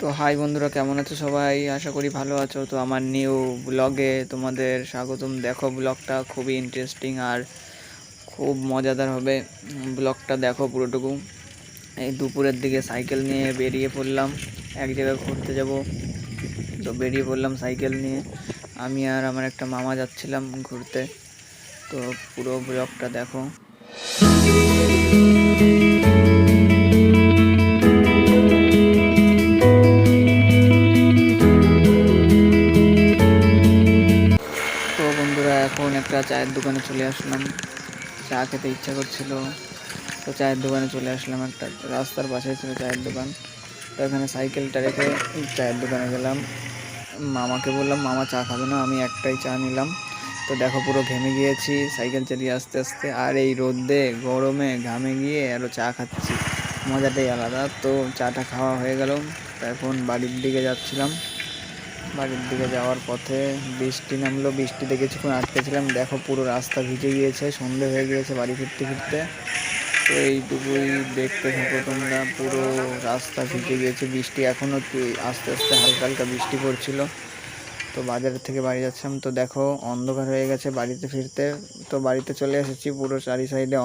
তো হাই বন্ধুরা, কেমন আছো সবাই? আশা করি ভালো আছো। তো আমার নিউ ব্লগে তোমাদের স্বাগতম। দেখো, ব্লগটা খুবই ইন্টারেস্টিং আর খুব মজাদার হবে। ব্লগটা দেখো পুরোটুকু। এই দুপুরের দিকে সাইকেল নিয়ে বেরিয়ে পড়লাম, এক জায়গায় ঘুরতে যাব। তো বেরিয়ে পড়লাম সাইকেল নিয়ে, আমি আর আমার একটা মামা যাচ্ছিলাম ঘুরতে। তো পুরো ব্লগটা দেখো। তো বন্ধুরা, এখন একটা চায়ের দোকানে চলে আসলাম, চা খেতে ইচ্ছা করছিল। তো চায়ের দোকানে চলে আসলাম, একটা রাস্তার পাশে ছিল চায়ের দোকান। তো এখানে সাইকেলটা রেখে চায়ের দোকানে গেলাম। মামাকে বললাম, মামা চা খাবে না, আমি একটাই চা নিলাম। তো দেখো, পুরো ঘেমে গিয়েছি সাইকেল চালিয়ে আস্তে আস্তে, আর এই রোদে গরমে ঘামে গিয়ে আরও চা খাচ্ছি, মজাটাই আলাদা। তো চাটা খাওয়া হয়ে গেল। তো এখন বাড়ির দিকে যাচ্ছিলাম। বাড়ির দিকে যাওয়ার পথে বৃষ্টি নামলো, বৃষ্টিতে কিছুক্ষণ আটকেছিলাম। দেখো, পুরো রাস্তা ভিজে গিয়েছে, সন্ধে হয়ে গিয়েছে বাড়ি ফিরতে ফিরতে। তো এইটুকুই দেখতে থাকো তোমরা, পুরো রাস্তা ভিজে গিয়েছে। বৃষ্টি এখনও আস্তে আস্তে হালকা হালকা বৃষ্টি পড়ছিল। তো বাজারের থেকে বাড়ি যাচ্ছিলাম, তো দেখো অন্ধকার হয়ে গেছে বাড়িতে ফিরতে। তো বাড়িতে চলে এসেছি, পুরো চারি সাইডে